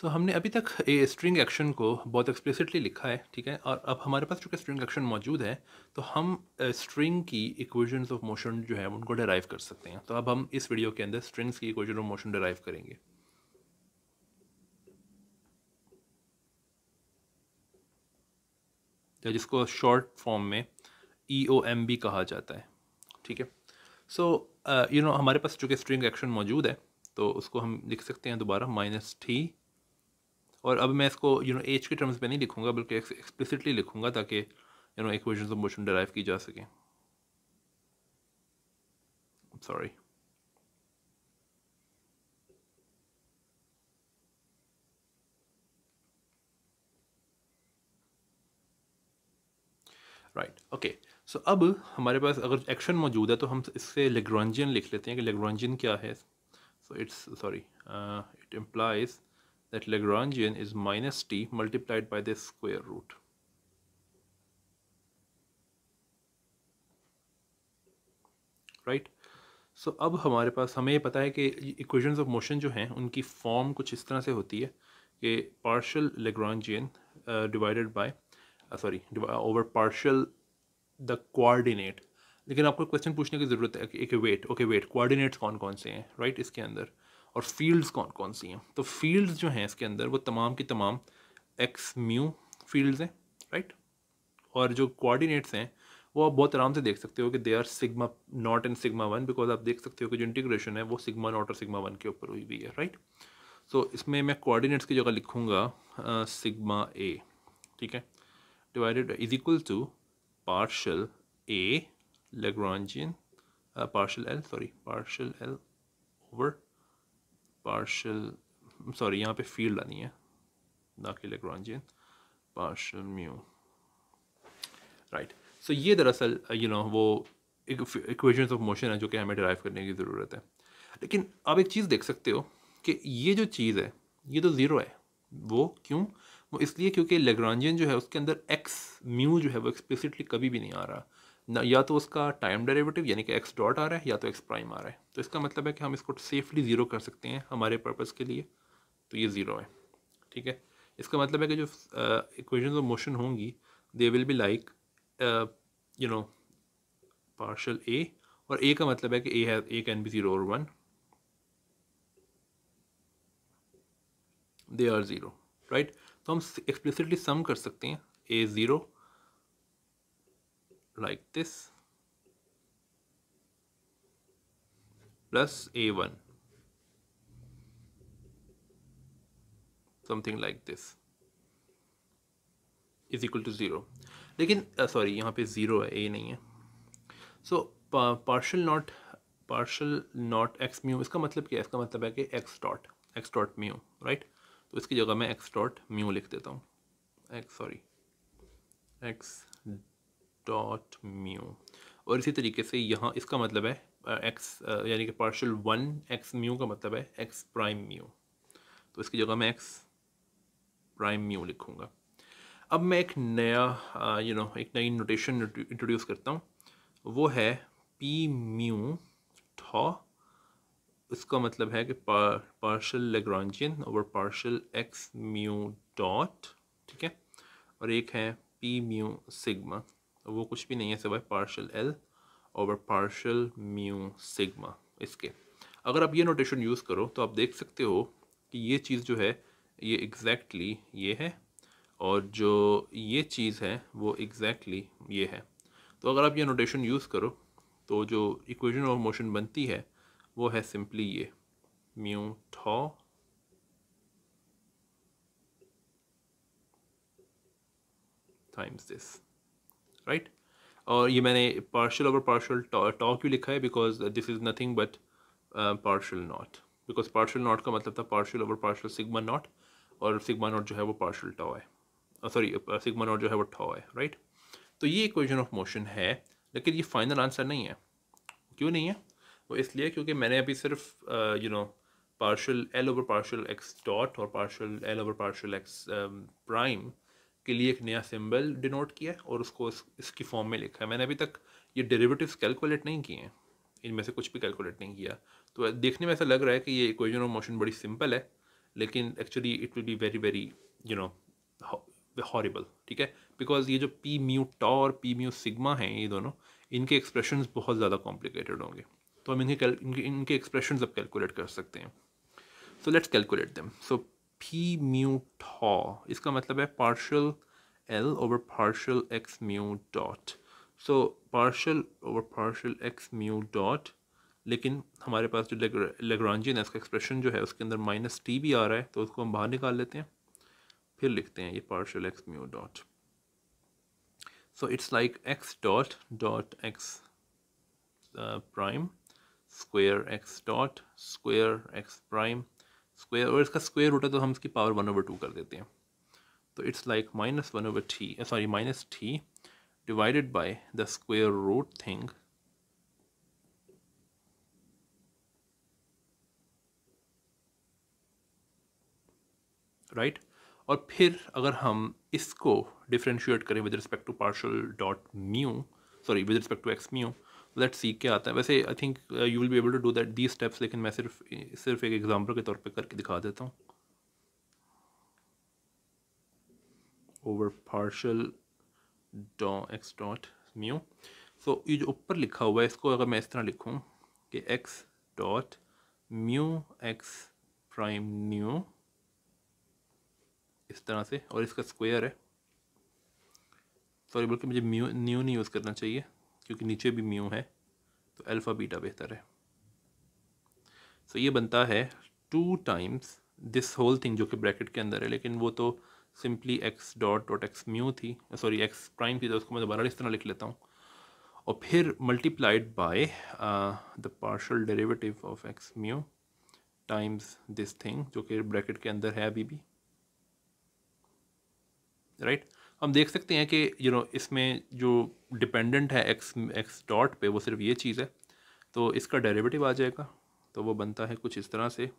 सो हमने अभी तक ए स्ट्रिंग एक्शन को बहुत एक्सप्लिसिटली लिखा है, ठीक है। और अब हमारे पास चूँकि स्ट्रिंग एक्शन मौजूद है, तो हम स्ट्रिंग की इक्वेशंस ऑफ मोशन जो है उनको डिराइव कर सकते हैं। तो अब हम इस वीडियो के अंदर स्ट्रिंग्स की इक्वेशन ऑफ मोशन डिराइव करेंगे। या जिसको शॉर्ट फॉर्म में EOM भी कहा जाता है, ठीक है। सो हमारे पास चूँकि स्ट्रिंग एक्शन मौजूद है, तो उसको हम लिख सकते हैं दोबारा -t। और अब मैं इसको एज के टर्म्स में नहीं लिखूंगा, बल्कि एक्सप्लिसिटली लिखूंगा ताकि इक्वेशंस ऑफ मोशन डिराइव की जा सके। सॉरी। Right, okay. सो अब हमारे पास अगर एक्शन मौजूद है तो हम इससे लेग्रांजियन लिख लेते हैं कि लेग्रांजियन क्या है। So it's sorry, it implies that Lagrangian is -t multiplied by the square root. Right. So अब हमारे पास हमें पता है कि इक्वेशंस ऑफ मोशन जो हैं उनकी फॉर्म कुछ इस तरह से होती है कि partial Lagrangian divided by sorry over partial the coordinate. लेकिन आपको क्वेश्चन पूछने की ज़रूरत है कि वेट कोऑर्डिनेट्स कौन कौन से हैं राइट इसके अंदर, और फील्ड्स कौन कौन सी हैं। तो फील्ड्स जो हैं इसके अंदर वो तमाम की तमाम एक्स म्यू फील्ड्स हैं, राइट। और जो कोऑर्डिनेट्स हैं वो आप बहुत आराम से देख सकते हो कि they are sigma naught and sigma one, because आप देख सकते हो कि जो इंटीग्रेशन है वो सिग्मा नॉट और सिग्मा वन के ऊपर हुई हुई है, राइट। सो इसमें मैं कोऑर्डिनेट्स की जगह लिखूंगा सिग्मा ए, ठीक है, divided is equal to partial A Lagrangian partial L over partial sorry यहाँ पे फील्ड आनी है ना कि Lagrangian partial mu, right. So ये दरअसल वो इक्वेशंस ऑफ मोशन है जो कि हमें डिराइव करने की ज़रूरत है। लेकिन आप एक चीज़ देख सकते हो कि ये जो चीज़ है ये तो ज़ीरो है। वो क्यों? वो इसलिए क्योंकि लेग्रांजियन जो है उसके अंदर एक्स म्यू जो है वो एक्सप्लिसिटली कभी भी नहीं आ रहा ना, या तो उसका टाइम डेरिवेटिव यानी कि एक्स डॉट आ रहा है या तो एक्स प्राइम आ रहा है। तो इसका मतलब है कि हम इसको सेफली ज़ीरो कर सकते हैं हमारे पर्पज़ के लिए। तो ये ज़ीरो है, ठीक है। इसका मतलब है कि जो इक्वेशंस ऑफ मोशन होंगी they will be like partial a, और ए का मतलब है कि ए कैन बी ज़ीरो और one, they are zero, right. तो हम एक्सप्लिसिटली सम कर सकते हैं a zero like this plus a one something like this is equal to zero. लेकिन सॉरी यहाँ पे ज़ीरो है, ए नहीं है। So partial naught x mu, इसका मतलब क्या है? इसका मतलब है कि एक्स डॉट म्यू, राइट। तो इसकी जगह मैं एक्स डॉट म्यू लिख देता हूँ, एक्स डॉट म्यू। और इसी तरीके से यहाँ इसका मतलब है एक्स यानी कि पार्शियल वन एक्स म्यू का मतलब है एक्स प्राइम म्यू। तो इसकी जगह मैं एक्स प्राइम म्यू लिखूँगा। अब मैं एक नया एक नई नोटेशन इंट्रोड्यूस करता हूँ, वो है पी म्यू थॉ। इसका मतलब है कि partial Lagrangian over partial x mu dot, ठीक है। और एक है पी म्यू सिग्मा, वो कुछ भी नहीं है सिवाय partial L over partial mu sigma. इसके अगर आप ये नोटेशन यूज़ करो तो आप देख सकते हो कि ये चीज़ जो है ये एग्जैक्टली ये है, और जो ये चीज़ है वो एग्जैक्टली ये है। तो अगर आप ये नोटेशन यूज़ करो तो जो इक्वेशन ऑफ मोशन बनती है वो है सिंपली ये mu thaw times this, right. और ये मैंने पार्शियल ओवर पार्शियल टॉ क्यों लिखा है? Because this is nothing but partial not, because partial not का मतलब था partial over partial sigma naught, और सिग्मा नॉट जो है वो पार्शियल टॉ है, सॉरी सिग्मा नॉट जो है वो टॉ है, राइट। तो ये इक्वेशन ऑफ मोशन है, लेकिन ये फाइनल आंसर नहीं है। क्यों नहीं है? वो इसलिए क्योंकि मैंने अभी सिर्फ partial L over partial x dot और partial L over partial x prime के लिए एक नया सिंबल डिनोट किया है और उसको इसकी फॉर्म में लिखा है। मैंने अभी तक ये डेरिवेटिव्स कैलकुलेट नहीं किए हैं, इनमें से कुछ भी कैलकुलेट नहीं किया। तो देखने में ऐसा लग रहा है कि ये इक्वेशन ऑफ मोशन बड़ी सिंपल है, लेकिन actually it will be very very you know horrible, ठीक है, बिकॉज ये जो पी म्यू टॉ और पी म्यू सिग्मा हैं ये दोनों, इनके एक्सप्रेशंस बहुत ज़्यादा कॉम्प्लिकेटेड होंगे, तो हम इनके एक्सप्रेशंस अब कैलकुलेट कर सकते हैं। So let's calculate them. So P mu tau, इसका मतलब है partial L over partial x mu dot. So partial over partial x mu dot, लेकिन हमारे पास जो लेग्रांजियन है इसका एक्सप्रेशन जो है उसके अंदर माइनस टी भी आ रहा है, तो उसको हम बाहर निकाल लेते हैं, फिर लिखते हैं ये partial x mu dot. So it's like x dot dot x prime square x dot square ex prime square, और इसका स्क्वेयर रूट है तो हम इसकी पावर 1/2 कर देते हैं, तो it's like -1/t, sorry minus t divided by the square root thing right. और फिर अगर हम इसको डिफ्रेंशिएट करें with respect to partial dot mu, sorry with respect to x mu, let's see क्या आता है। वैसे I think you will be able to do that the steps, लेकिन मैं सिर्फ एक एग्जांपल के तौर पे करके दिखा देता हूँ। Over partial x dot mu, so ये जो ऊपर लिखा हुआ है इसको अगर मैं इस तरह लिखूँ कि x dot mu x prime mu, इस तरह से, और इसका स्क्वायर है, सॉरी बल्कि मुझे म्यू न्यू नहीं यूज़ करना चाहिए क्योंकि नीचे भी म्यू है, तो अल्फ़ा बीटा बेहतर है। सो ये बनता है 2 टाइम्स दिस होल थिंग जो कि ब्रैकेट के अंदर है, लेकिन वो तो simply x dot dot x mu थी, सॉरी एक्स प्राइम थी, तो उसको मैं दोबारा इस तरह लिख लेता हूँ, और फिर multiplied by the partial derivative of x mu times this thing जो कि ब्रैकेट के अंदर है अभी भी, राइट। हम देख सकते हैं कि इसमें जो डिपेंडेंट है एक्स डॉट पे वो सिर्फ ये चीज़ है, तो इसका डेरिवेटिव आ जाएगा, तो वो बनता है कुछ इस तरह से,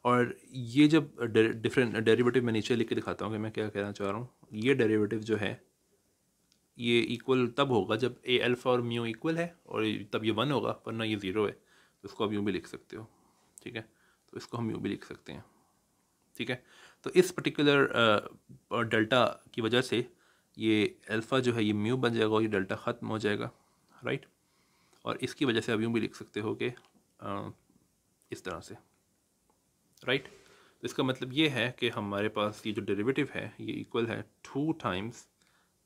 और ये जब डिफरेंट डेरिवेटिव मैं नीचे लिख के दिखाता हूँ कि मैं क्या कहना चाह रहा हूँ। ये डेरिवेटिव जो है ये इक्वल तब होगा जब ए अल्फ़ा और म्यू इक्वल है, और तब ये 1 होगा, वरना ये 0 है, तो इसको आप यूँ भी लिख सकते हो, ठीक है, तो इसको हम यूँ भी लिख सकते हैं, ठीक है। तो इस पर्टिकुलर डेल्टा की वजह से ये अल्फ़ा जो है ये म्यू बन जाएगा और ये डेल्टा ख़त्म हो जाएगा, राइट। और इसकी वजह से आप यूँ भी लिख सकते हो कि इस तरह से, राइट। तो इसका मतलब ये है कि हमारे पास ये जो डेरिवेटिव है ये इक्वल है 2 टाइम्स,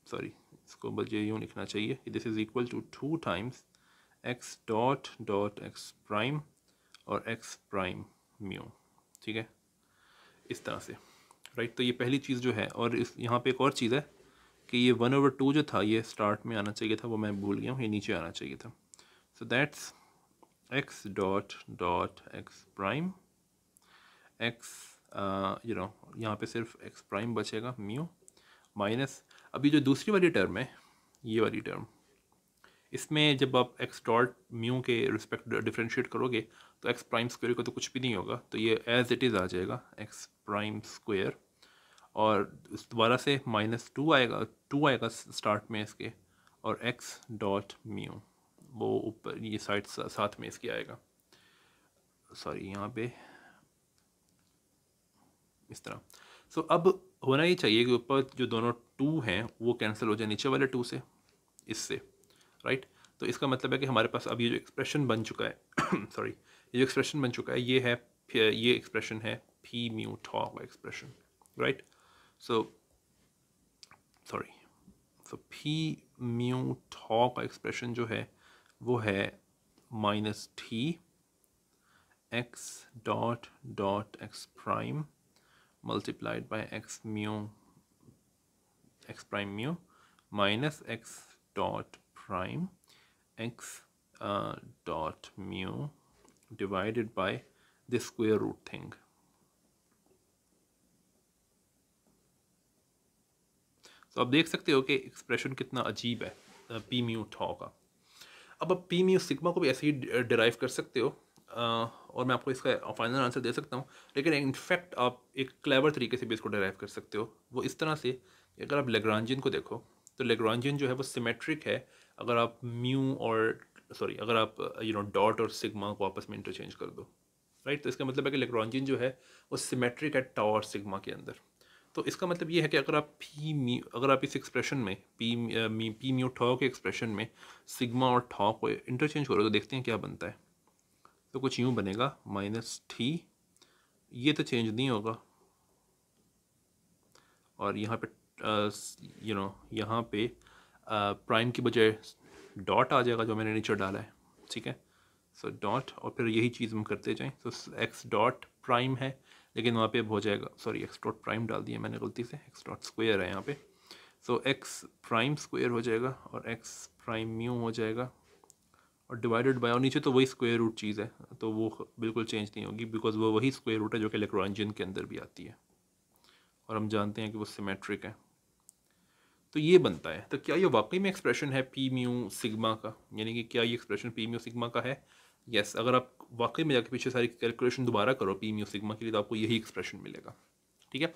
सॉरी इसको बल्कि यूँ लिखना चाहिए, this is equal to 2 times x dot dot x prime और एक्स प्राइम म्यू, ठीक है, इस तरह से, राइट। तो ये पहली चीज़ जो है, और इस यहाँ पे एक और चीज़ है कि ये 1/2 जो था ये स्टार्ट में आना चाहिए था, वो मैं भूल गया हूँ, ये नीचे आना चाहिए था। So that's x dot dot x prime x, यहाँ पे सिर्फ एक्स प्राइम बचेगा म्यू माइनस, अभी जो दूसरी वाली टर्म है ये वाली टर्म, इसमें जब आप एक्स डॉट म्यू के रिस्पेक्ट डिफ्रेंशिएट करोगे तो एक्स प्राइम स्क्वायर को तो कुछ भी नहीं होगा, तो ये एज इट इज़ आ जाएगा एक्स प्राइम स्क्वायर, और दोबारा से -2 आएगा, 2 आएगा स्टार्ट में इसके, और एक्स डॉट म्यू वो ऊपर ये साइड साथ में इसकी आएगा, सॉरी यहाँ पे इस तरह। सो अब होना ही चाहिए कि ऊपर जो दोनों 2 हैं वो कैंसिल हो जाए नीचे वाले 2 से, इससे, राइट। तो इसका मतलब है कि हमारे पास अब ये जो एक्सप्रेशन बन चुका है सॉरी ये जो एक्सप्रेशन बन चुका है ये है, ये एक्सप्रेशन है पी म्यू टॉ का एक्सप्रेशन, राइट। सो सॉरी, सो पी म्यू टॉ का एक्सप्रेशन जो है वो है -t x dot dot x prime multiplied by x prime mu minus x dot prime x dot mu divided by the square root thing. तो आप देख सकते हो कि एक्सप्रेशन कितना अजीब है पी म्यू टॉ का। अब आप पी म्यू सिग्मा को भी ऐसे ही डिराइव कर सकते हो, और मैं आपको इसका फाइनल आंसर दे सकता हूँ, लेकिन इनफैक्ट आप एक क्लेवर तरीके से भी इसको डिराइव कर सकते हो, वो इस तरह से कि अगर आप लेग्रांजियन को देखो तो लेग्रांजियन जो है वो सिमेट्रिक है, अगर आप म्यू और सॉरी अगर आप डॉट और सिग्मा को आपस में इंटरचेंज कर दो, राइट, तो इसका मतलब है कि लैग्रांजियन जो है वो सिमेट्रिक है टाउ और सिग्मा के अंदर। तो इसका मतलब ये है कि अगर आप इस एक्सप्रेशन में पी म्यू टाउ के एक्सप्रेशन में सिग्मा और टाउ को इंटरचेंज करो तो देखते हैं क्या बनता है। तो कुछ यूँ बनेगा -t, ये तो चेंज नहीं होगा, और यहाँ पे यहाँ पे प्राइम की बजाय डॉट आ जाएगा जो मैंने नीचे डाला है, ठीक है। सो डॉट, और फिर यही चीज़ हम करते जाएं। तो एक्स डॉट प्राइम है, लेकिन वहाँ पे अब हो जाएगा, सॉरी एक्स डॉट प्राइम डाल दिया मैंने गलती से, एक्स डॉट स्क्वायर है यहाँ पे। सो एक्स प्राइम स्क्वायर हो जाएगा और एक्स प्राइम म्यू हो जाएगा, और डिवाइडेड बाय, और नीचे तो वही स्क्वायर रूट चीज़ है, तो वो बिल्कुल चेंज नहीं होगी बिकॉज वो वही स्क्वायर रूट है जो कि लैग्रांजियन के अंदर भी आती है, और हम जानते हैं कि वो सिमेट्रिक है। तो ये बनता है। तो क्या ये वाकई में एक्सप्रेशन है पी म्यू सिग्मा का, यानी कि क्या ये एक्सप्रेशन पी म्यू सिग्मा का है? यस, अगर आप वाकई में जाके पीछे सारी कैलकुलेशन दोबारा करो पी म्यू सिग्मा के लिए तो आपको यही एक्सप्रेशन मिलेगा, ठीक है।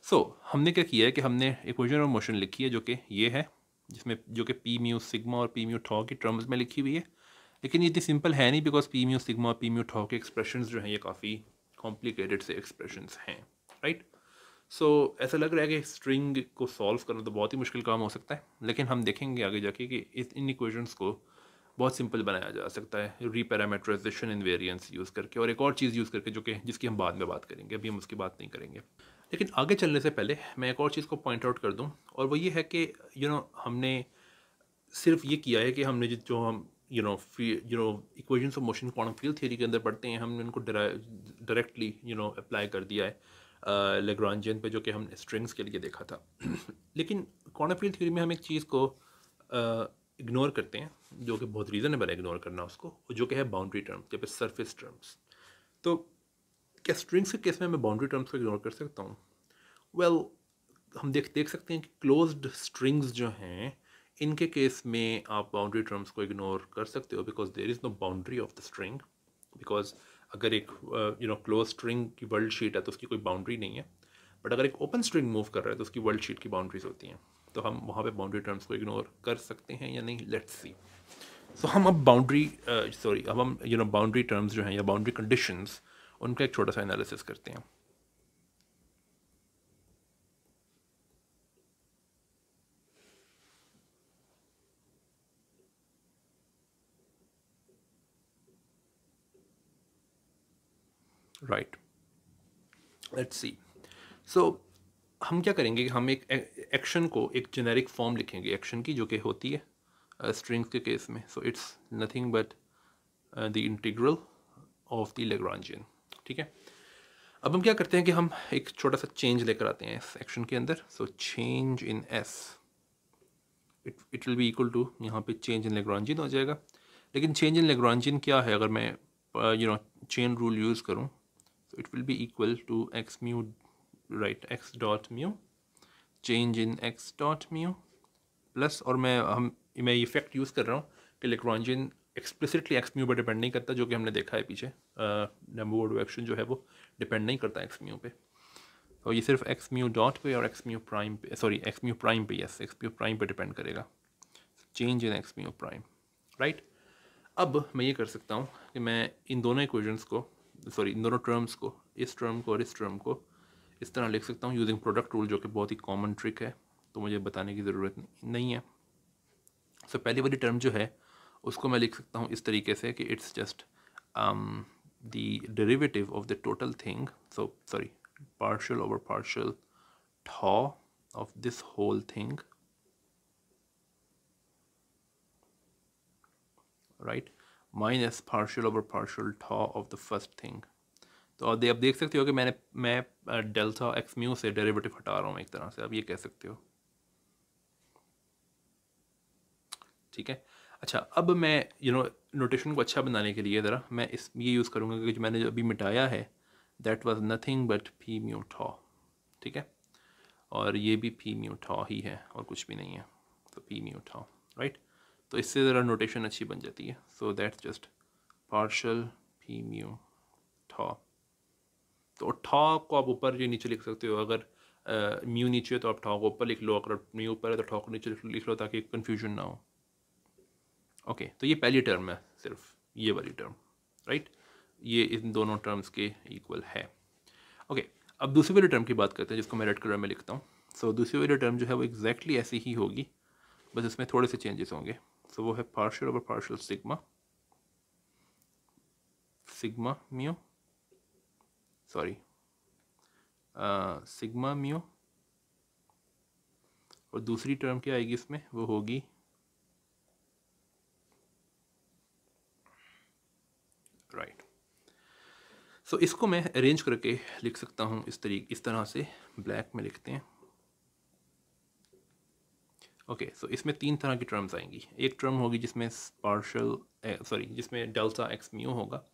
सो हमने क्या किया है कि हमने इक्वेशन ऑफ मोशन लिखी है जो कि ये है, जिसमें जो कि पी म्यू सिग्मा और पी म्यू टाउ की टर्म्स में लिखी हुई है, लेकिन ये इतनी सिंपल है नहीं बिकॉज पी म्यू सिग्मा और पी म्यू टाउ के एक्सप्रेशंस जो हैं ये काफ़ी कॉम्प्लिकेटेड से एक्सप्रेशंस हैं, राइट। सो ऐसा लग रहा है कि स्ट्रिंग को सॉल्व करना तो बहुत ही मुश्किल काम हो सकता है, लेकिन हम देखेंगे आगे जाके कि इन इक्वेशंस को बहुत सिंपल बनाया जा सकता है रीपैरामीटराइजेशन इनवेरिएंस यूज़ करके, और एक और चीज़ यूज़ करके जो कि जिसकी हम बाद में बात करेंगे, अभी हम उसकी बात नहीं करेंगे। लेकिन आगे चलने से पहले मैं एक और चीज़ को पॉइंट आउट कर दूं, और वो ये है कि हमने सिर्फ ये किया है कि हमने जो हम equations of motion quantum field theory के अंदर पढ़ते हैं, हमने उनको डायरेक्टली अप्लाई कर दिया है लैग्रांजियन पे, जो कि हमने स्ट्रिंग्स के लिए देखा था। लेकिन क्वांटम फील्ड थ्योरी में हम एक चीज़ को इग्नोर करते हैं, जो कि बहुत रीज़नेबल है इग्नोर करना उसको, जो कि है बाउंड्री टर्म्स या फिर सरफेस टर्म्स। तो क्या स्ट्रिंग्स के केस में मैं बाउंड्री टर्म्स को इग्नोर कर सकता हूँ? वेल, हम देख सकते हैं कि क्लोज्ड स्ट्रिंग्स जो हैं इनके केस में आप बाउंड्री टर्म्स को इग्नोर कर सकते हो because there is no boundary of the string, because अगर एक क्लोज स्ट्रिंग की वर्ल्ड शीट है तो उसकी कोई बाउंड्री नहीं है, बट अगर एक ओपन स्ट्रिंग मूव कर रहा है तो उसकी वर्ल्ड शीट की बाउंड्रीज होती हैं, तो हम वहाँ पे बाउंड्री टर्म्स को इग्नोर कर सकते हैं या नहीं, लेट्स सी। सो हम अब बाउंड्री टर्म्स जो हैं या बाउंड्री कंडीशंस, उनका एक छोटा सा एनालिसिस करते हैं। Right, let's see. सो हम क्या करेंगे कि हम एक एक्शन को एक जेनेरिक फॉर्म लिखेंगे एक्शन की, जो कि होती है स्ट्रिंग्स के केस में। So it's nothing but the integral of the Lagrangian, ठीक है। अब हम क्या करते हैं कि हम एक छोटा सा चेंज लेकर आते हैं इस एक्शन के अंदर। So change in s, it will be equal to, यहाँ पे चेंज इन लैग्रांजियन हो जाएगा। लेकिन चेंज इन लैग्रांजियन क्या है, अगर मैं चेन रूल यूज़ करूँ, so it will be equal to x mu, right, x dot mu change in x dot mu plus, और मैं ये फैक्ट यूज़ कर रहा हूँ कि लैग्रांजियन एक्सप्लिसिटली एक्स म्यू पर डिपेंड नहीं करता, जो कि हमने देखा है पीछे, नंबर एक्शन जो है वो डिपेंड नहीं करता एक्स म्यू पे, तो ये सिर्फ एक्स म्यू डॉट पे और एक्स म्यू प्राइम पे, सॉरी एक्स म्यू प्राइम पे, यस एक्स म्यू प्राइम पे डिपेंड करेगा, change in x mu prime, right. अब मैं ये कर सकता हूँ कि मैं इन दोनों इक्वेशंस को, सॉरी इन दोनों टर्म्स को, इस टर्म को और इस टर्म को इस तरह लिख सकता हूँ यूजिंग प्रोडक्ट रूल, जो कि बहुत ही कॉमन ट्रिक है, तो मुझे बताने की ज़रूरत नहीं है। सो पहली वाली टर्म जो है उसको मैं लिख सकता हूँ इस तरीके से कि it's just the derivative of the total thing, so sorry partial over partial tau of this whole thing, right, minus partial over partial tau of the first thing। तो अब देख सकते हो कि मैं डेल्टा एक्स म्यू से derivative हटा रहा हूँ एक तरह से, अब ये कह सकते हो, ठीक है। अच्छा, अब मैं नोटेशन को अच्छा बनाने के लिए ज़रा मैं ये यूज़ करूँगा कि जो मैंने अभी मिटाया है that was nothing but P mu tau, ठीक है, और ये भी पी म्यू tau ही है और कुछ भी नहीं है, तो पी म्यू tau, राइट। तो इससे ज़रा नोटेशन अच्छी बन जाती है। So that's just partial P mu tau। तो tau को आप ऊपर या नीचे लिख सकते हो, अगर म्यू नीचे है तो आप tau को ऊपर लिख लो, अगर म्यू ऊपर है तो tau को नीचे लिख लो ताकि कन्फ्यूजन ना हो, ओके, तो ये पहली टर्म है, सिर्फ ये वाली टर्म, राइट, ये इन दोनों टर्म्स के इक्वल है। ओके, अब दूसरी वाली टर्म की बात करते हैं जिसको मैं रेड कलर में लिखता हूँ। सो दूसरी वाली टर्म जो है वो एग्जैक्टली ऐसी ही होगी, बस इसमें थोड़े से चेंजेस होंगे। सो वो है partial over partial sigma, sigma mu, sorry sigma mu, और दूसरी टर्म क्या आएगी इसमें, वो होगी राइट। सो इसको मैं अरेंज करके लिख सकता हूँ इस तरह से, ब्लैक में लिखते हैं। ओके, सो इसमें तीन तरह की टर्म्स आएंगी। एक टर्म होगी जिसमें जिसमें डेल्टा एक्स म्यू होगा,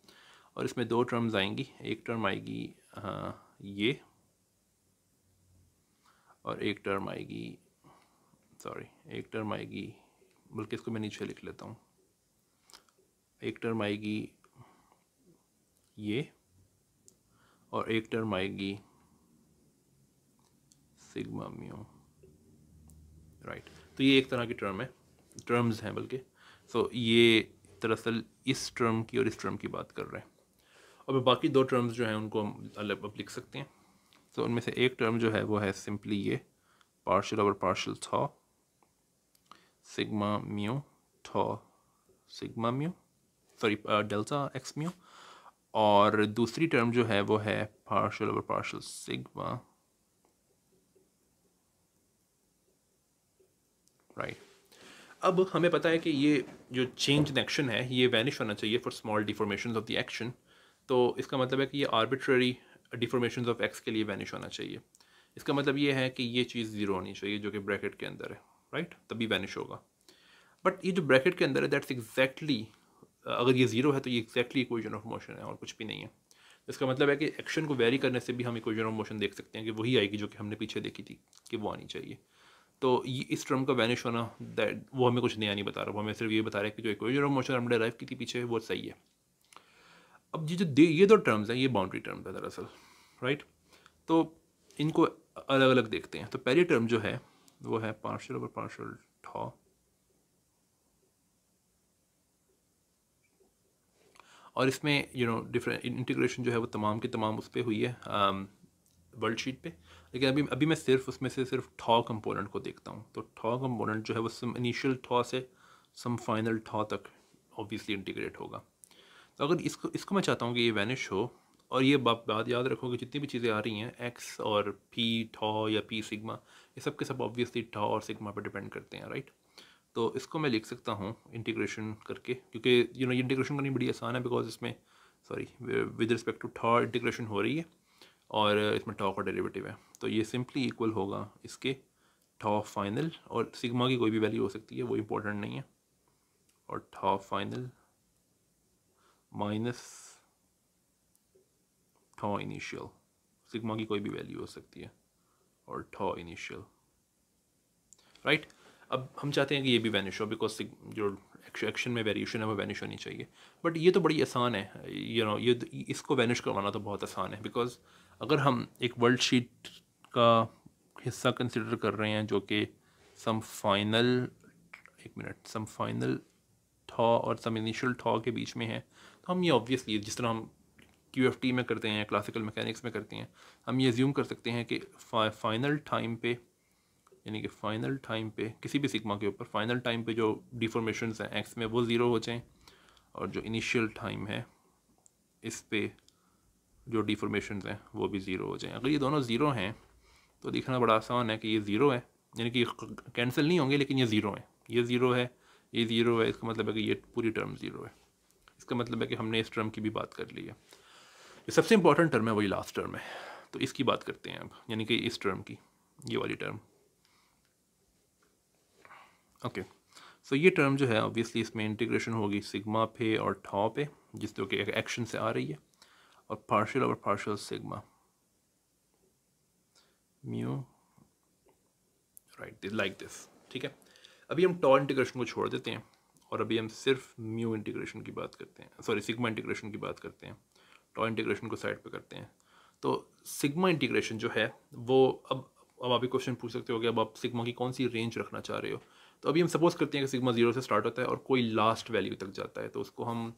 और इसमें दो टर्म्स आएंगी। एक टर्म आएगी ये, और एक टर्म आएगी, एक टर्म आएगी, बल्कि इसको मैं नीचे लिख लेता हूँ। एक टर्म आएगी ये, और एक टर्म आएगी सिग्मा म्यू, राइट। तो ये एक तरह की टर्म्स हैं बल्कि। सो ये दरअसल इस टर्म की और इस टर्म की बात कर रहे हैं। और बाकी दो टर्म्स जो हैं उनको हम अलग अब लिख सकते हैं। तो उनमें से एक टर्म जो है वो है सिंपली ये partial over partial thaw sigma mu thaw sigma mu, delta x mu, और दूसरी टर्म जो है वो है partial over partial sigma, right. अब हमें पता है कि ये जो चेंज इन एक्शन है ये वैनिश होना चाहिए for small deformations of the action. तो इसका मतलब है कि ये आर्बिट्ररी डिफॉर्मेशंस ऑफ एक्स के लिए वैनिश होना चाहिए। इसका मतलब ये है कि ये चीज़ ज़ीरो होनी चाहिए जो कि ब्रैकेट के अंदर है, राइट, तभी वैनिश होगा। बट ये जो ब्रैकेट के अंदर है दैट्स एग्जैक्टली, अगर ये ज़ीरो है तो ये एग्जैक्टली इक्वेशन ऑफ मोशन है और कुछ भी नहीं है। इसका मतलब है कि एक्शन को वेरी करने से भी हम इक्वेशन ऑफ मोशन देख सकते हैं कि वही आएगी जो कि हमने पीछे देखी थी कि वो आनी चाहिए। तो ये इस टर्म का वैनिश होना, दैट वो हमें कुछ नया नहीं बता रहा, वो हमें सिर्फ ये बता रहा है कि जो इक्वेशन ऑफ मोशन हमने डिराइव की थी पीछे वो सही है। अब ये दो टर्म्स हैं, ये बाउंड्री टर्म्स है दरअसल, राइट। तो इनको अलग अलग देखते हैं। तो पहली टर्म जो है वो है पार्शियल ओवर पार्शियल थॉ, और इसमें डिफरेंट इंटीग्रेशन जो है वो तमाम की तमाम उस पर हुई है वर्ल्ड शीट पे। लेकिन अभी मैं सिर्फ उसमें से सिर्फ थॉ कंपोनेंट को देखता हूँ। तो थॉ कंपोनेंट जो है वो सम इनिशियल थॉ से सम फाइनल थॉ तक ऑब्वियसली इंटीग्रेट होगा। तो अगर इसको मैं चाहता हूँ कि ये वैनिश हो, और ये बात याद रखो कि जितनी भी चीज़ें आ रही हैं एक्स और पी थॉ या पी सिग्मा, ये सब के सब ऑब्वियसली थॉ और सिग्मा पर डिपेंड करते हैं, राइट। तो इसको मैं लिख सकता हूँ इंटीग्रेशन करके, क्योंकि ये इंटीग्रेशन करनी बड़ी आसान है, बिकॉज इसमें with respect to tau integration हो रही है और इसमें थॉ का डेरिवेटिव है। तो ये सिंपली इक्वल होगा इसके थॉ फाइनल, और सिग्मा की कोई भी वैल्यू हो सकती है, वो इम्पोर्टेंट नहीं है, और thaw final minus thaw initial, sigma की कोई भी वैल्यू हो सकती है, और थॉ इनिशियल, राइट। अब हम चाहते हैं कि ये भी वैनिश हो, बिकॉज जो एक्शन में वेरिएशन है वो वैनिश होनी चाहिए। बट ये तो बड़ी आसान है, ये इसको वैनिश करवाना तो बहुत आसान है, बिकॉज अगर हम एक वर्ल्ड शीट का हिस्सा कंसिडर कर रहे हैं जो कि सम फाइनल थॉ और सम इनिशियल थॉ के बीच में है, तो हम ये ऑब्वियसली जिस तरह हम QFT में करते हैं, क्लासिकल मैकेनिक्स में करते हैं, हम ये एज्यूम कर सकते हैं कि फाइनल टाइम पे, यानी कि फ़ाइनल टाइम पे किसी भी सिग्मा के ऊपर फाइनल टाइम पे जो डिफॉर्मेशंस हैं एक्स में वो ज़ीरो हो जाएं, और जो इनिशियल टाइम है इस पे जो डिफॉर्मेशंस हैं वो भी ज़ीरो हो जाएं। अगर ये दोनों ज़ीरो हैं तो दिखना बड़ा आसान है कि ये ज़ीरो है, यानी कि कैंसिल नहीं होंगे, लेकिन ये ज़ीरो है, ये ज़ीरो है, ये ज़ीरो है, इसका मतलब है कि ये पूरी टर्म ज़ीरो है। इसका मतलब है कि हमने इस टर्म की भी बात कर ली है। ये सबसे इंपॉर्टेंट टर्म है, वही लास्ट टर्म है, तो इसकी बात करते हैं अब, यानी कि इस टर्म की, ये वाली टर्म। ओके, सो ये टर्म जो है ऑब्वियसली इसमें इंटीग्रेशन होगी सिग्मा पे और थॉ पे, जिस जो कि एक्शन से आ रही है, और partial over partial sigma mu, right, like this, ठीक है। अभी हम टॉ इंटीग्रेशन को छोड़ देते हैं और अभी हम सिर्फ म्यू इंटीग्रेशन की बात करते हैं, सिग्मा इंटीग्रेशन की बात करते हैं। टॉ इंटीग्रेशन को साइड पे करते हैं। तो सिग्मा इंटीग्रेशन जो है वो अब आप भी क्वेश्चन पूछ सकते हो कि अब आप सिग्मा की कौन सी रेंज रखना चाह रहे हो। तो अभी हम सपोज करते हैं कि सिग्मा 0 से स्टार्ट होता है और कोई लास्ट वैल्यू तक जाता है, तो उसको हम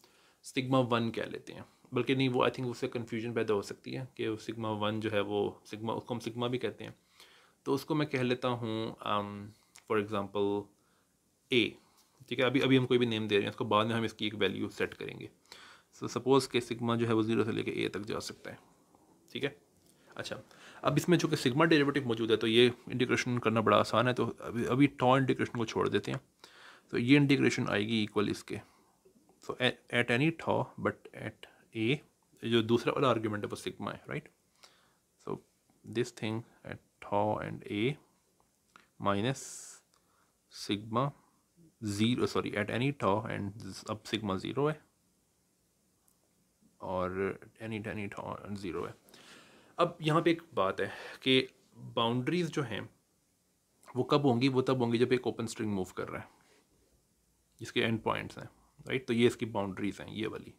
सिग्मा 1 कह लेते हैं। बल्कि नहीं, वो आई थिंक उससे कन्फ्यूजन पैदा हो सकती है कि सिग्मा 1 जो है वो सिग्मा, उसको हम सिग्मा भी कहते हैं, तो उसको मैं कह लेता हूँ फॉर एग्ज़ाम्पल ए। ठीक है, अभी अभी हम कोई भी नेम दे रहे हैं, उसको बाद में हम इसकी एक वैल्यू सेट करेंगे। सो सपोज़ के सिग्मा जो है वो 0 से लेके ए तक जा सकता है। ठीक है, अच्छा, अब इसमें चूँकि सिग्मा डेरिवेटिव मौजूद है तो ये इंटीग्रेशन करना बड़ा आसान है, तो अभी टॉ इंटीग्रेशन को छोड़ देते हैं। तो ये इंटीग्रेशन आएगी इक्वल इसके, so at any tau but at a, जो दूसरा वाला आर्ग्यूमेंट है वो सिग्मा है, right. So this thing at tau and a minus sigma 0, sorry at any tau and, अब सिग्मा 0 है और एनी टॉ एंड 0 है। अब यहाँ पे एक बात है कि बाउंड्रीज जो हैं वो कब होंगी, वो तब होंगी जब एक ओपन स्ट्रिंग मूव कर रहा है, जिसके एंड पॉइंट्स हैं, राइट। तो ये इसकी बाउंड्रीज हैं, ये वाली।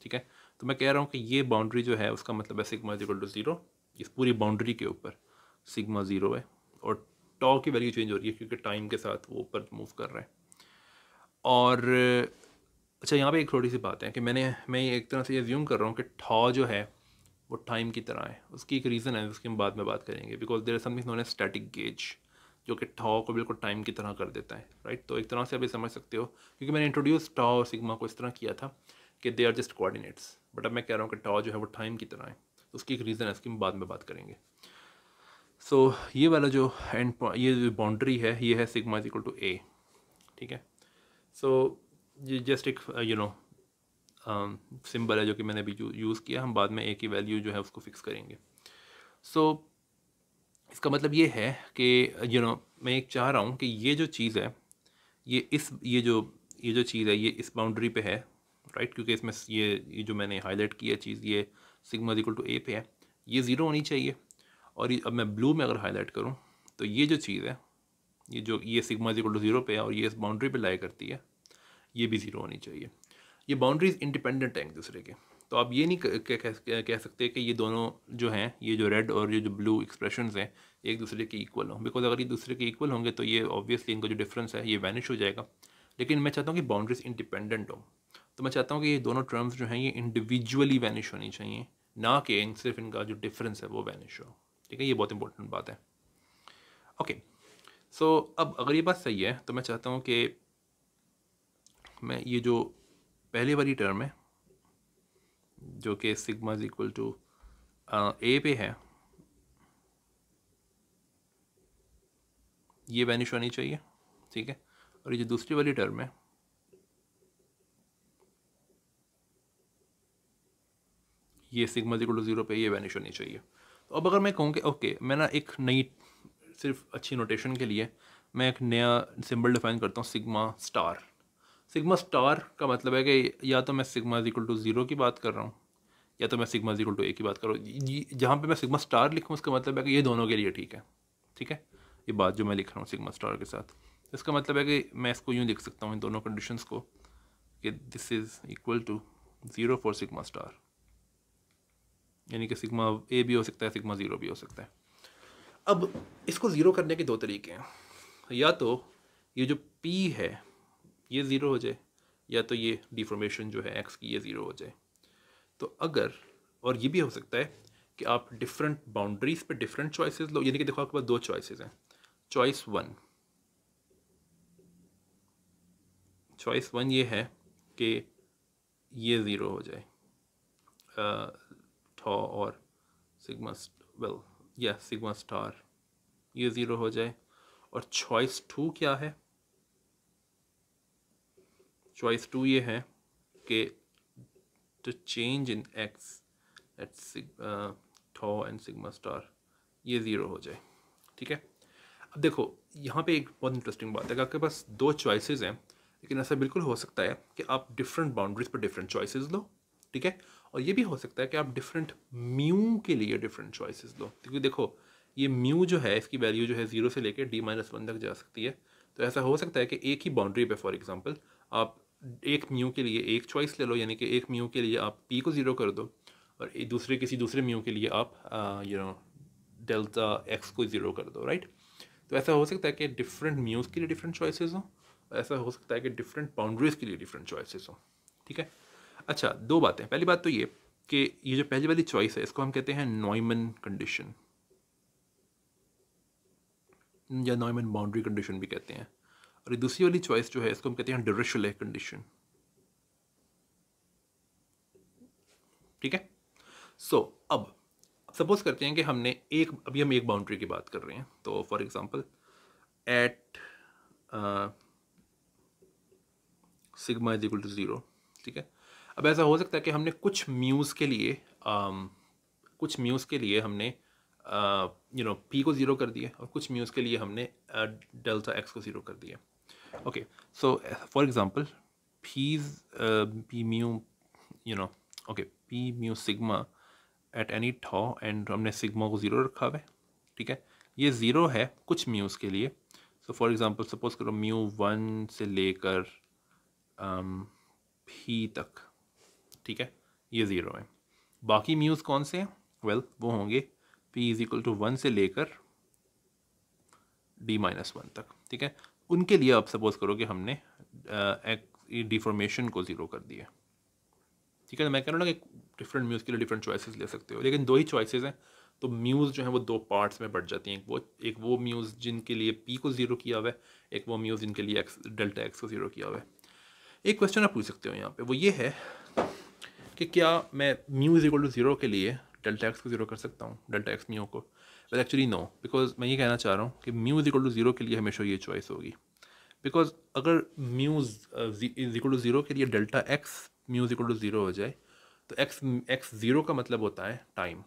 ठीक है, तो मैं कह रहा हूँ कि ये बाउंड्री जो है उसका मतलब है सिग्मा इज इक्वल टू 0, इस पूरी बाउंड्री के ऊपर सिग्मा 0 है और टॉ की वैल्यू चेंज हो रही है क्योंकि टाइम के साथ वो ऊपर मूव कर रहा है। और अच्छा, यहाँ पे एक थोड़ी सी बात है कि मैं एक तरह से ये अज्यूम कर रहा हूँ कि टॉ जो है वो टाइम की तरह है। उसकी एक रीज़न है, उसकी हम बाद में बात करेंगे, because there is something known as static gauge, जो कि टॉ को बिल्कुल टाइम की तरह कर देता है, राइट। तो एक तरह से आप ये समझ सकते हो, क्योंकि मैंने इंट्रोड्यूस टॉ और सिग्मा को इस तरह किया था कि they are just coordinates, but अब मैं कह रहा हूँ कि टॉ जो है वो टाइम की तरह है। तो उसकी एक रीज़न है, उसकी हम बाद में बात करेंगे। सो ये वाला जो एंड, ये जो बाउंड्री है ये है sigma is equal to a. ठीक है, सो ये जस्ट एक सिंबल है जो कि मैंने अभी यूज़ किया, हम बाद में ए की वैल्यू जो है उसको फिक्स करेंगे। सो इसका मतलब ये है कि मैं एक चाह रहा हूँ कि ये जो चीज़ है ये जो चीज़ है ये इस बाउंड्री पे है, राइट, क्योंकि इसमें ये जो मैंने हाईलाइट किया चीज़, ये सिग्मा इक्वल टू ए पे है, ये ज़ीरो होनी चाहिए। और अब मैं ब्लू में अगर हाईलाइट करूँ तो ये जो चीज़ है, ये सिग्मा इक्वल टू 0 पे है और ये इस बाउंड्री पे लाई करती है, ये भी 0 होनी चाहिए। ये बाउंड्रीज इंडिपेंडेंट हैं एक दूसरे के, तो आप ये नहीं कह सकते कि ये दोनों जो हैं, ये जो रेड और ये जो ब्लू एक्सप्रेशंस हैं, एक दूसरे के इक्वल हों, बिकॉज अगर ये दूसरे के इक्वल होंगे तो ये ऑब्वियसली इनका जो डिफरेंस है ये वैनिश हो जाएगा। लेकिन मैं चाहता हूँ कि बाउंड्रीज इंडिपेंडेंट हों, तो मैं चाहता हूँ कि ये दोनों टर्म्स जो हैं ये इंडिविजुअली वैनिश होनी चाहिए, ना कि सिर्फ इनका जो डिफरेंस है वो वैनिश हो। ठीक है, ये बहुत इंपॉर्टेंट बात है। ओके, सो अब अगर ये बात सही है तो मैं चाहता हूँ कि मैं ये जो पहले वाली टर्म है जो कि सिग्मा इज इक्वल टू ए पे है, ये वैनिश होनी चाहिए। ठीक है, और ये जो दूसरी वाली टर्म है ये सिग्मा इज इक्वल टू 0 पे ये वैनिश होनी चाहिए। तो अब अगर मैं कहूँ कि ओके, मैं ना एक नई, सिर्फ अच्छी नोटेशन के लिए मैं एक नया सिंबल डिफाइन करता हूँ, सिग्मा स्टार। सिग्मा स्टार का मतलब है कि या तो मैं सिग्मा इज इक्वल टू 0 की बात कर रहा हूँ या तो मैं sigma is equal to a की बात कर रहा हूँ। जहाँ पे मैं सिग्मा स्टार लिखूँ उसका मतलब है कि ये दोनों के लिए ठीक है। ठीक है, ये बात जो मैं लिख रहा हूँ सिग्मा स्टार के साथ, इसका मतलब है कि मैं इसको यूँ लिख सकता हूँ इन दोनों कंडीशंस को कि this is equal to 0 for sigma star, यानी कि सिग्मा ए भी हो सकता है, सिग्मा 0 भी हो सकता है। अब इसको ज़ीरो करने के दो तरीके हैं, या तो ये जो P है ये ज़ीरो हो जाए, या तो ये डिफॉर्मेशन जो है x की ये ज़ीरो हो जाए। तो अगर, और ये भी हो सकता है कि आप डिफरेंट बाउंड्रीज पे डिफरेंट चॉइसेस लो, यानी कि देखो आपके पास दो चॉइसेस हैं। चॉइस वन ये है कि ये ज़ीरो हो जाए, टॉ और सिग्मा, वेल या सिग्मा स्टार ये ज़ीरो हो जाए। और चॉइस 2 क्या है? चॉइस 2 ये है कि to change in x at tau and sigma star ये ज़ीरो हो जाए। ठीक है, अब देखो यहाँ पे एक बहुत इंटरेस्टिंग बात है कि आपके पास दो चॉइसेस हैं, लेकिन ऐसा बिल्कुल हो सकता है कि आप डिफरेंट बाउंड्रीज पर डिफरेंट चॉइसेस लो। ठीक है, और ये भी हो सकता है कि आप डिफरेंट म्यू के लिए डिफरेंट चॉइसेस लो, क्योंकि देखो ये म्यू जो है इसकी वैल्यू जो है 0 से लेकर d-1 तक जा सकती है। तो ऐसा हो सकता है कि एक ही बाउंड्री पे फॉर एग्जांपल आप एक म्यू के लिए एक चॉइस ले लो, यानी कि एक म्यू के लिए आप p को 0 कर दो और किसी दूसरे म्यू के लिए आप डेल्टा x को 0 कर दो, राइट। तो ऐसा हो सकता है कि डिफरेंट म्यूज़ के लिए डिफरेंट चॉइसेस हों, ऐसा हो सकता है कि डिफरेंट बाउंड्रीज़ के लिए डिफरेंट चॉइसेस हों, ठीक है। अच्छा, दो बातें। पहली बात तो ये कि ये जो पहली वाली चॉइस है इसको हम कहते हैं नॉयमन कंडीशन या नॉयमन बाउंड्री कंडीशन भी कहते हैं, और ये दूसरी वाली चॉइस जो है इसको हम कहते हैं डिरिचले कंडीशन, ठीक है। सो अब सपोज करते हैं कि हमने अभी हम एक बाउंड्री की बात कर रहे हैं, तो for example at sigma is equal to 0, ठीक है। अब ऐसा हो सकता है कि हमने कुछ म्यूज़ के लिए हमने पी को 0 कर दिया और कुछ म्यूज़ के लिए हमने डेल्टा एक्स को 0 कर दिया। Okay, so for example p mu okay p mu sigma at any tau and हमने सिग्मा को 0 रखा हुआ है, ठीक है। ये 0 है कुछ म्यूज़ के लिए। सो फॉर एग्जांपल सपोज करो म्यू 1 से लेकर पी तक, ठीक है, ये 0 है। बाकी म्यूज़ कौन से हैं? वेल, वो होंगे पी इज इक्वल टू 1 से लेकर d-1 तक, ठीक है। उनके लिए आप सपोज करो कि हमने डिफॉर्मेशन को 0 कर दिया, ठीक है। मैं कह रहा हूँ ना कि डिफरेंट म्यूज़ के लिए डिफरेंट चॉइसेस ले सकते हो, लेकिन दो ही चॉइसेस हैं, तो म्यूज़ जो है वो दो पार्ट्स में बढ़ जाती हैं। एक वो म्यूज़ जिनके लिए पी को 0 किया हुआ है, एक वो म्यूज़ जिनके लिए डेल्टा एक्स को 0 किया हुआ है। एक क्वेश्चन आप पूछ सकते हो यहाँ पे, वो ये है कि क्या मैं म्यू इज इक्वल टू 0 के लिए डेल्टा एक्स को 0 कर सकता हूँ, डेल्टा एक्स म्यू को? वेल एक्चुअली नो, बिकॉज मैं ये कहना चाह रहा हूँ कि म्यू इज इक्वल टू 0 के लिए हमेशा ये चॉइस होगी, बिकॉज अगर म्यू इज इक्वल टू 0 के लिए delta x mu is equal to 0 हो जाए तो एक्स 0 का मतलब होता है टाइम,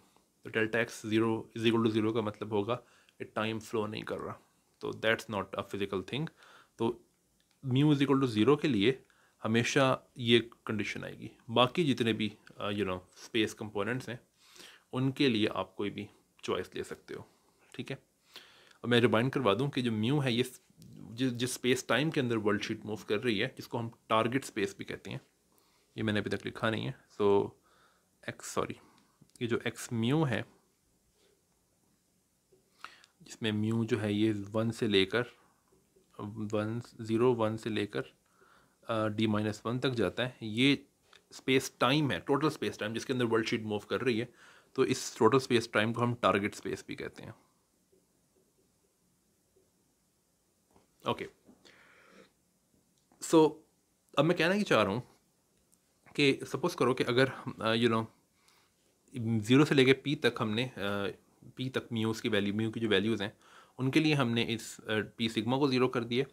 तो delta x 0 is equal to 0 का मतलब होगा कि टाइम फ्लो नहीं कर रहा, तो that's not a physical thing. तो म्यू इज इक्वल टू 0 के लिए हमेशा ये कंडीशन आएगी। बाकी जितने भी स्पेस कंपोनेंट्स हैं उनके लिए आप कोई भी चॉइस ले सकते हो, ठीक है। और मैं रिमाइंड करवा दूं कि जो म्यू है ये जिस स्पेस टाइम के अंदर वर्ल्ड शीट मूव कर रही है, जिसको हम टारगेट स्पेस भी कहते हैं, ये मैंने अभी तक लिखा नहीं है। सो ये जो एक्स म्यू है, जिसमें म्यू जो है ये 1 से लेकर 1 से लेकर d-1 तक जाता है, ये स्पेस टाइम है, टोटल स्पेस टाइम जिसके अंदर वर्ल्ड शीट मूव कर रही है, तो इस टोटल स्पेस टाइम को हम टारगेट स्पेस भी कहते हैं, ओके। सो अब मैं कहना ही चाह रहा हूँ कि सपोज करो कि अगर 0 से लेके पी तक हमने पी तक म्यू की जो वैल्यूज़ हैं उनके लिए हमने इस पी सिग्मा को 0 कर दिया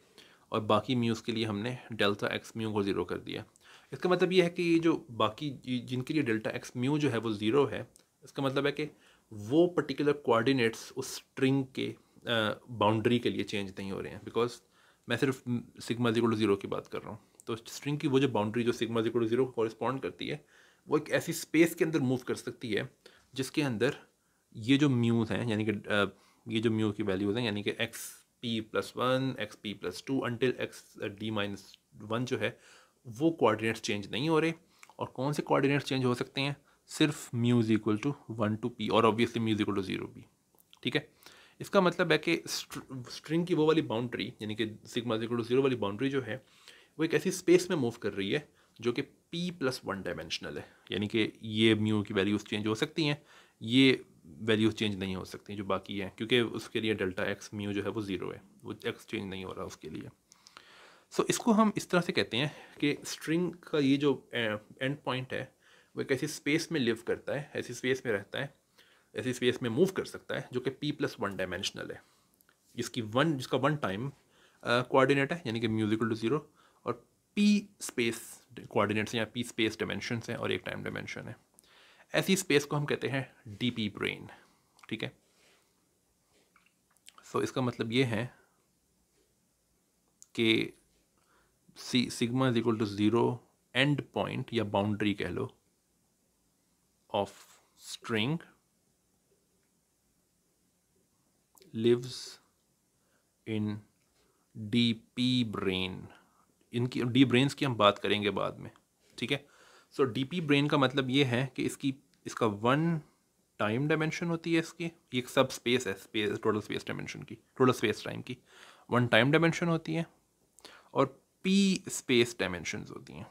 और बाकी म्यूज़ के लिए हमने डेल्टा एक्स म्यू को 0 कर दिया। इसका मतलब ये है कि जो बाकी जिनके लिए डेल्टा एक्स म्यू जो है वो 0 है, इसका मतलब है कि वो पर्टिकुलर कोऑर्डिनेट्स उस स्ट्रिंग के बाउंड्री के लिए चेंज नहीं हो रहे हैं, बिकॉज मैं सिर्फ सिग्मा इक्वल टू 0 की बात कर रहा हूँ। तो स्ट्रिंग की वो जो बाउंड्री जो सिग्मा इक्वल टू 0 को कॉरिस्पॉन्ड करती है, वो एक ऐसी स्पेस के अंदर मूव कर सकती है जिसके अंदर ये जो म्यूज़ हैं, यानी कि ये जो म्यू की वैल्यूज़ हैं, यानी कि x P plus 1 x P plus 2 until x d-1 जो है वो कोऑर्डिनेट्स चेंज नहीं हो रहे। और कौन से कोऑर्डिनेट्स चेंज हो सकते हैं? सिर्फ mu is equal to 1 to P और obviously mu is equal to 0 भी, ठीक है। इसका मतलब है कि स्ट्रिंग की वो वाली बाउंड्री, यानी कि सिग्मा इज इक्वल टू 0 वाली बाउंड्री जो है वो एक ऐसी स्पेस में मूव कर रही है जो कि p प्लस 1 डायमेंशनल है, यानी कि ये म्यू की वैल्यूज़ चेंज हो सकती हैं, ये वैल्यूज चेंज नहीं हो सकती जो बाकी हैं, क्योंकि उसके लिए डेल्टा एक्स म्यू जो है वो 0 है, वो एक्स चेंज नहीं हो रहा उसके लिए। सो इसको हम इस तरह से कहते हैं कि स्ट्रिंग का ये जो एंड पॉइंट है वो एक ऐसी स्पेस में लिव करता है, ऐसी स्पेस में रहता है, ऐसी स्पेस में मूव कर सकता है जो कि p प्लस 1 डायमेंशनल है, जिसका 1 टाइम कोऑर्डिनेट है, यानी कि म्यू इक्वल टू 0, और p स्पेस कोऑर्डिनेट्स या p स्पेस डायमेंशंस हैं और एक टाइम डायमेंशन है। ऐसी स्पेस को हम कहते हैं डीपी ब्रेन, ठीक है। सो इसका मतलब ये है कि sigma is equal to 0 and point या बाउंड्री कह लो of string lives in DP brane. इनकी डी ब्रेन्स की हम बात करेंगे बाद में, ठीक है। सो डीपी ब्रेन का मतलब ये है कि इसका 1 टाइम डायमेंशन होती है इसकी, ये एक सब स्पेस है, स्पेस टोटल स्पेस डायमेंशन की, टोटल स्पेस टाइम की। वन टाइम डायमेंशन होती है और पी स्पेस डायमेंशंस होती हैं।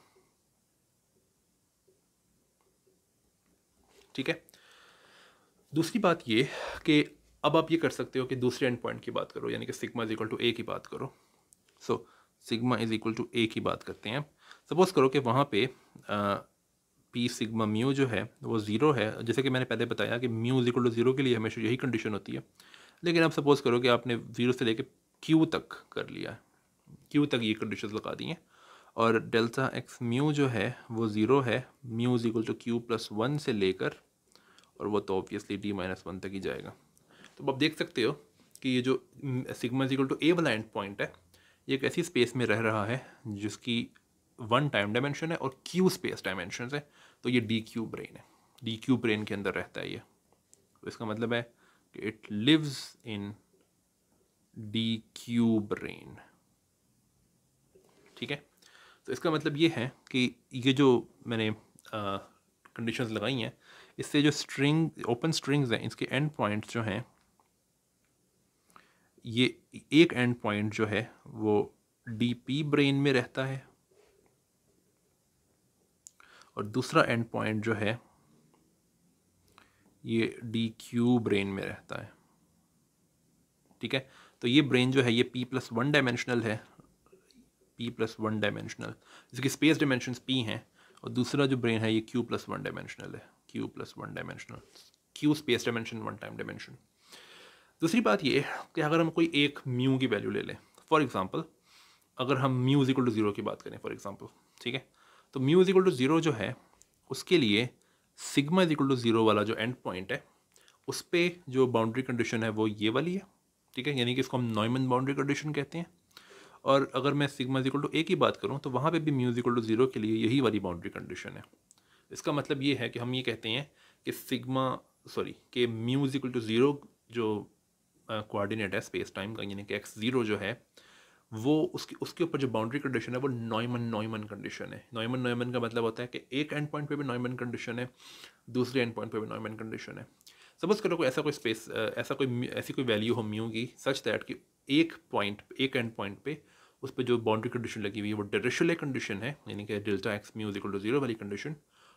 ठीक है, दूसरी बात ये कि अब आप ये कर सकते हो कि दूसरे एंड पॉइंट की बात करो, यानी कि sigma is equal to a की बात करो। So sigma is equal to a की बात करते हैं। सपोज करो कि वहाँ पे पी सिग्मा म्यू जो है वो ज़ीरो है, जैसे कि मैंने पहले बताया कि mu is equal to zero के लिए हमेशा यही कंडीशन होती है। लेकिन अब सपोज करो कि आपने ज़ीरो से लेके क्यू तक कर लिया है, क्यू तक ये कंडीशन लगा दी हैं, और डेल्टा एक्स म्यू जो है वो ज़ीरो है, mu is equal to q plus one से लेकर, और वो तो ऑब्वियसली डी माइनस वन तक ही जाएगा। तो आप देख सकते हो कि ये जो सिग्मा इज इक्वल टू ए वाला एंड पॉइंट है, ये एक ऐसी स्पेस में रह रहा है जिसकी वन टाइम डायमेंशन है और क्यू स्पेस डायमेंशन है। तो ये डी क्यू ब्रेन है, डी क्यू ब्रेन के अंदर रहता है ये। तो इसका मतलब है कि it lives in D q brane. ठीक है, तो इसका मतलब ये है कि ये जो मैंने कंडीशंस लगाई हैं, इससे जो स्ट्रिंग ओपन स्ट्रिंग्स हैं इसके एंड पॉइंट्स जो हैं, ये एक एंड पॉइंट जो है वो डी पी ब्रेन में रहता है और दूसरा एंड पॉइंट जो है ये डी क्यू ब्रेन में रहता है। ठीक है, तो ये ब्रेन जो है ये p प्लस वन डायमेंशनल है, p प्लस वन डायमेंशनल, जिसकी स्पेस डायमेंशंस p हैं, और दूसरा जो ब्रेन है ये q प्लस वन डायमेंशनल है, q plus one dimensional, q space dimension one time dimension. दूसरी बात ये कि अगर हम कोई एक म्यू की वैल्यू ले लें, फॉर एग्जांपल अगर हम mu is equal to zero की बात करें फॉर एग्जांपल, ठीक है, तो mu is equal to zero जो है उसके लिए sigma is equal to zero वाला जो एंड पॉइंट है उस पर जो बाउंड्री कंडीशन है वो ये वाली है। ठीक है, यानी कि इसको हम नॉयमन बाउंड्री कंडीशन कहते हैं। और अगर मैं sigma is equal to a की बात करूँ तो वहाँ पे भी mu is equal to zero के लिए यही वाली बाउंड्री कंडीशन है। इसका मतलब ये है कि हम ये कहते हैं कि कि mu is equal to zero जो कोऑर्डिनेट है स्पेस टाइम का, यानी कि एक्स ज़ीरो जो है वो उसके ऊपर जो बाउंड्री कंडीशन है वो नॉयमन कंडीशन है। नॉयमन का मतलब होता है कि एक एंड पॉइंट पे भी नॉयमन कंडीशन है, दूसरे एंड पॉइंट पे भी नॉयमन कंडीशन है। सपोज करो कोई ऐसी कोई वैल्यू हो म्यू की सच दैट कि एक एंड पॉइंट पे उस पर जो बाउंड्री कंडीशन लगी हुई है वो डिरिचले कंडीशन है, यानी कि delta x mu is equal to zero वाली कंडीशन,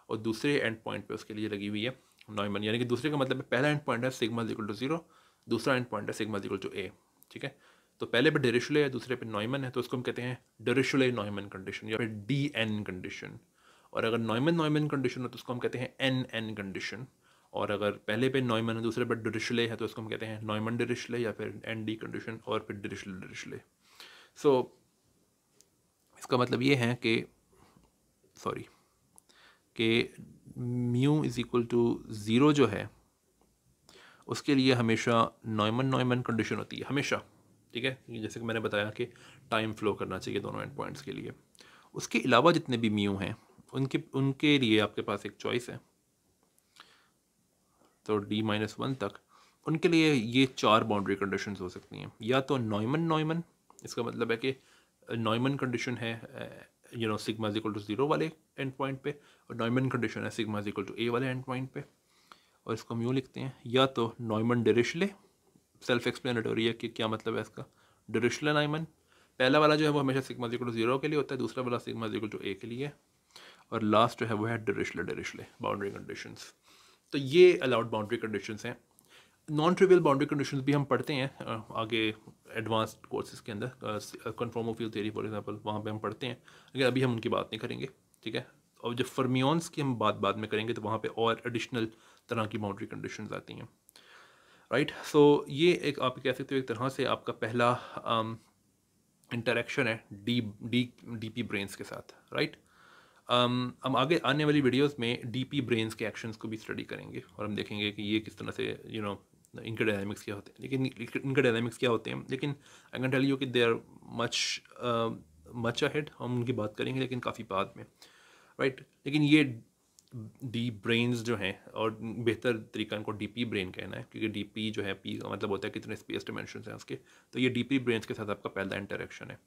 और दूसरे एंड पॉइंट पे उसके लिए लगी हुई है नॉयमन, यानी कि दूसरे का मतलब है पहला एंड पॉइंट है sigma is equal to zero, दूसरा एंड पॉइंट है sigma is equal to a. ठीक है, तो पहले पे डिरिचले है, दूसरे पे नॉयमन है, तो उसको हम कहते हैं डिरिचले नॉयमन कंडीशन या फिर डी एन कंडीशन। और अगर नॉयमन कंडीशन हो तो उसको हम कहते हैं एन एन कंडीशन। और अगर पहले पे नॉयमन है दूसरे पे डिरिचले है तो उसको हम कहते हैं नॉयमन डिरिचले या फिर एन डी कंडीशन और फिर डिरिचले। सो इसका मतलब ये है कि mu is equal to zero जो है उसके लिए हमेशा नॉयमन कंडीशन होती है हमेशा। ठीक है, जैसे कि मैंने बताया कि टाइम फ्लो करना चाहिए दोनों एंड पॉइंट्स के लिए। उसके अलावा जितने भी म्यू हैं उनके लिए आपके पास एक चॉइस है, तो डी माइनस वन तक उनके लिए ये चार बाउंड्री कंडीशंस हो सकती हैं। या तो नॉयमन, इसका मतलब है कि नॉयमन कंडीशन है sigma is equal to zero वाले एंड पॉइंट पे, और नॉयमन कंडीशन है sigma is equal to a वाले एंड पॉइंट पे, और इसको हम यूँ लिखते हैं। या तो नॉयमन डिरिचले, सेल्फ एक्सप्लेनेटरी है कि क्या मतलब है इसका, डिरिचले नॉयमन, पहला वाला जो है वो हमेशा sigma is equal to zero के लिए होता है, दूसरा वाला sigma is equal to a के लिए, और लास्ट जो है वो है डिरिचले बाउंड्री कंडीशंस। तो ये अलाउड बाउंड्री कंडीशंस हैं। नॉन ट्रिवियल बाउंड्री कंडीशंस भी हम पढ़ते हैं आगे एडवांस्ड कोर्सेज के अंदर, confirm field theory for example, वहाँ पे हम पढ़ते हैं, लेकिन अभी हम उनकी बात नहीं करेंगे। ठीक है, और जब फर्मियंस की हम बात बाद में करेंगे तो वहाँ पे और एडिशनल तरह की बाउंड्री कंडीशंस आती हैं। राइट, सो ये एक आप कह सकते हो एक तरह से आपका पहला इंटरेक्शन है डीपी ब्रेन्स के साथ। राइट, हम आगे आने वाली वीडियोस में डीपी ब्रेन्स के एक्शंस को भी स्टडी करेंगे और हम देखेंगे कि ये किस तरह से इनके डायनामिक्स क्या होते हैं। लेकिन आई कैन टेल यू कि दे आर मच अहेड, हम उनकी बात करेंगे लेकिन काफ़ी बाद में। राइट, लेकिन ये डी ब्रेन्स जो हैं, और बेहतर तरीका इनको डीपी ब्रेन कहना है क्योंकि डीपी जो है पी का मतलब होता है कितने स्पेस डिमेंशंस हैं उसके, तो ये डीपी ब्रेन्स के साथ आपका पहला इंटरेक्शन है।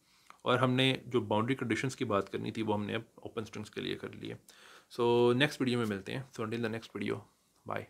और हमने जो बाउंड्री कंडीशंस की बात करनी थी वो हमने अब ओपन स्ट्रिंग्स के लिए कर ली है। सो नेक्स्ट वीडियो में मिलते हैं। So until the next video, bye.